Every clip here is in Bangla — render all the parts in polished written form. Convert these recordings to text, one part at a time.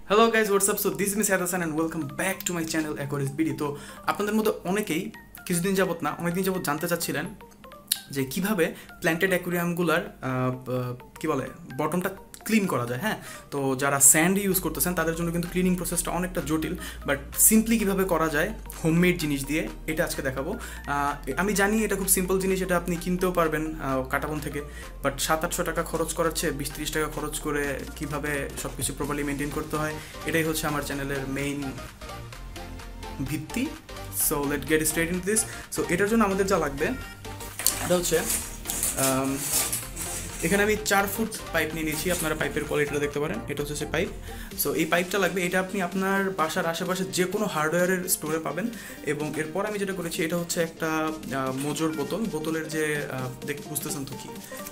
Hello guys WhatsApp, so this miss Hasan and welcome back to my channel Aquarius BD. তো আপনাদের মধ্যে অনেকেই কিছুদিন যাবত না অনেকদিন যাবত জানতে চাচ্ছিলেন যে কীভাবে প্ল্যান্টেড অ্যাকোয়ারিয়ামগুলার কী বলে বটমটা ক্লিন করা যায়। হ্যাঁ, তো যারা স্যান্ড ইউজ করতেছেন তাদের জন্য কিন্তু ক্লিনিং প্রসেসটা অনেকটা জটিল, বাট সিম্পলি কীভাবে করা যায় হোমমেড জিনিস দিয়ে এটা আজকে দেখাবো। আমি জানি এটা খুব সিম্পল জিনিস, এটা আপনি কিনতেও পারবেন কাটাবন থেকে, বাট 700-800 টাকা খরচ করার চেয়ে 20-30 টাকা খরচ করে কীভাবে সব কিছু প্রপারলি মেনটেন করতে হয় এটাই হচ্ছে আমার চ্যানেলের মেইন ভিত্তি। So late gate straight in this. So এটার জন্য আমাদের যা লাগবে এটা হচ্ছে এখানে আমি 4 ফুট পাইপ নিয়ে নিয়েছি। আপনারা পাইপের কোয়ালিটিটা দেখতে পারেন, এটা হচ্ছে সে পাইপ। সো এই পাইপটা লাগবে, এটা আপনি আপনার বাসার আশেপাশে যে কোনো হার্ডওয়্যারের স্টোরে পাবেন। এবং এরপর আমি যেটা করেছি এটা হচ্ছে একটা মোজোর বোতলের যে দেখতে বুঝতেছেন তো কি,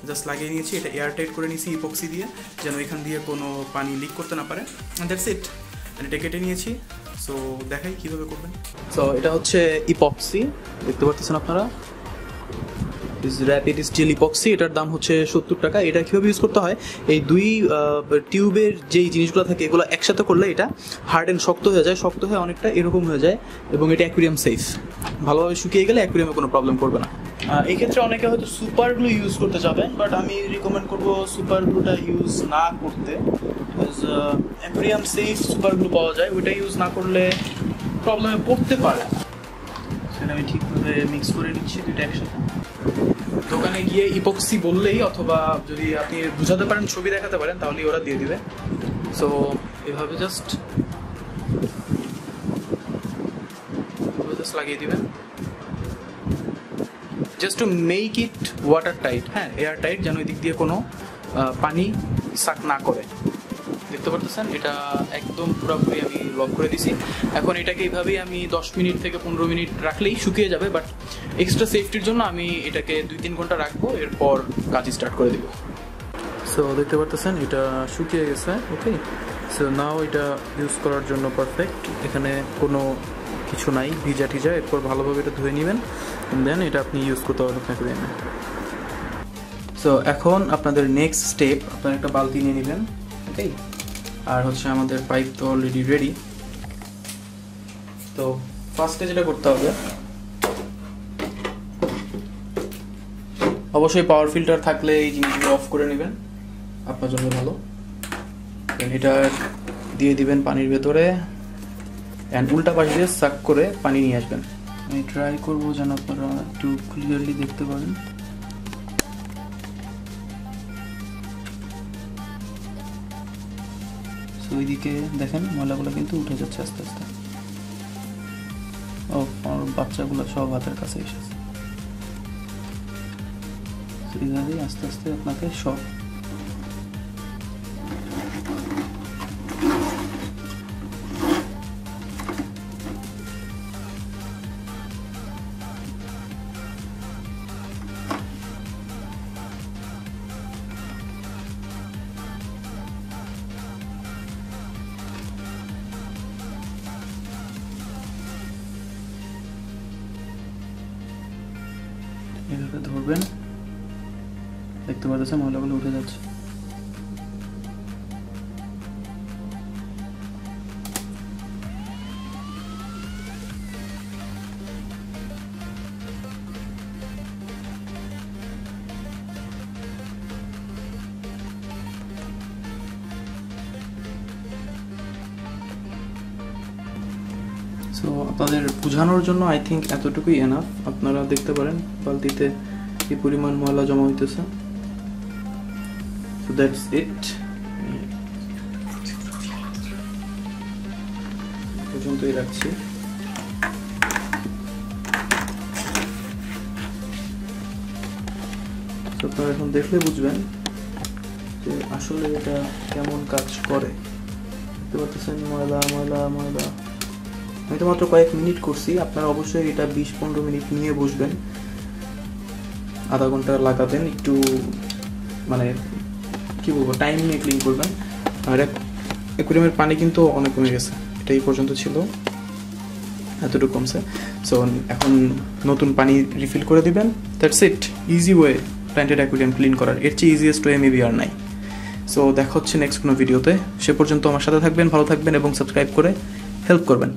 জাস্ট লাগিয়ে নিয়েছি। এটা এয়ার টাইট করে নিয়েছি ইপক্সি দিয়ে, যেন এখান দিয়ে কোনো পানি লিক করতে না পারে। That's it. এটা কেটে নিয়েছি। সো দেখাই কীভাবে করবেন। সো এটা হচ্ছে ইপক্সি, দেখতে পাচ্ছেন আপনারা, র্যাপিড স্টিল ইপক্সি। এটার দাম হচ্ছে 70 টাকা। এটা কীভাবে ইউজ করতে হয়, এই দুই টিউবের যেই জিনিসগুলো থাকে এগুলো একসাথে করলে এটা হার্ড অ্যান্ড শক্ত হয়ে যায়, শক্ত হয়ে অনেকটা এরকম হয়ে যায়, এবং এটা অ্যাকুয়ারিয়াম সেফ। ভালোভাবে শুকিয়ে গেলে অ্যাকুয়ারিয়ামে কোনো প্রবলেম করবে না। এই ক্ষেত্রে অনেকে হয়তো সুপার গ্লু ইউজ করতে যাবেন, বাট আমি রিকমেন্ড করবো সুপার গ্লুটা ইউজ না করতে। অ্যাকুয়ারিয়াম সেফ সুপার গ্লু পাওয়া যায়, ওইটা ইউজ না করলে প্রবলেমে পড়তে পারে। সেটা আমি ঠিকভাবে মিক্স করে নিচ্ছি দুইটা একসাথে। দোকানে গিয়ে ইপক্সি বললেই, অথবা যদি আপনি বুঝাতে পারেন, ছবি দেখাতে পারেন, তাহলেই ওরা দিয়ে দিবে। সো এভাবে জাস্ট লাগিয়ে দিবেন, just to make it water tight. হ্যাঁ, এয়ার টাইট, যেন এদিক দিয়ে কোনো পানি সাক না করে। দেখতে পারতেছেন এটা একদম পুরোপুরি আমি লক করে দিছি। এখন এটাকে এইভাবেই আমি 10 মিনিট থেকে 15 মিনিট রাখলেই শুকিয়ে যাবে, বাট এক্সট্রা সেফটির জন্য আমি এটাকে 2-3 ঘন্টা রাখবো, এরপর কাজ স্টার্ট করে দেবো। সো দেখতে পারতেছেন এটা শুকিয়ে গেছে। ওকে, সো নাও এটা ইউজ করার জন্য পারফেক্ট। এখানে কোনো কিছু নাই ভিজা টিজা। এরপর ভালোভাবে এটা ধুয়ে নেবেন, দেন এটা আপনি ইউজ করতে পারবেন অ্যাকুয়ারিয়ামে। সো এখন আপনাদের নেক্সট স্টেপ, আপনারা একটা বালতি নিয়ে নেবেন। ওকে, আর হচ্ছে আমাদের পাইপ তো অলরেডি রেডি। তো ফার্স্টে যেটা করতে হবে, অবশ্যই পাওয়ার ফিল্টার থাকলে এই জিনিসগুলো অফ করে নেবেন, আপনার জন্য ভালো। এটা দিয়ে দিবেন পানির ভেতরে, অ্যান্ড উল্টা পাশ দিয়ে সাক করে পানি নিয়ে আসবেন। আমি ট্রাই করবো যেন আপনারা একটু ক্লিয়ারলি দেখতে পারেন। ওইদিকে দেখেন ময়লাগুলো কিন্তু উঠে যাচ্ছে আস্তে আস্তে। ও, আমার বাচ্চাগুলো সব হাতের কাছে এসেছে। এইভাবেই আস্তে আস্তে আপনাকে সব এভাবে ধরবেন। দেখতে পাচ্ছেন ময়লাগুলো উঠে যাচ্ছে। সো আপনাদের বোঝানোর জন্য আই থিঙ্ক এতটুকুই এনাফ। আপনারা দেখতে পারেন বালতিতে কি পরিমাণ ময়লা জমা হইতেছে। So that's it. পর্যন্তই রাখছি। আপনারা এখন দেখলে বুঝবেন যে আসলে এটা কেমন কাজ করে। দেখতে পাচ্ছেন ময়লা ময়লা ময়লা। আমি তো মাত্র কয়েক মিনিট করছি, আপনারা অবশ্যই এটা 20-15 মিনিট নিয়ে বসবেন, আধা ঘন্টা লাগাবেন, একটু মানে কি বলবো টাইম নিয়ে ক্লিন করবেন। আর অ্যাকুয়ারিয়ামের পানি কিন্তু অনেক কমে গেছে, এটা এই পর্যন্ত ছিল, এতটুকু কমছে। সো এখন নতুন পানি রিফিল করে দিবেন। That's it, easy way planted aquarium clean করার। এর চেয়ে ইজিয়েস্ট ওয়ে মেবি আর নাই। সো দেখা হচ্ছে নেক্সট কোনো ভিডিওতে। সে পর্যন্ত আমার সাথে থাকবেন, ভালো থাকবেন এবং সাবস্ক্রাইব করে হেল্প করবেন।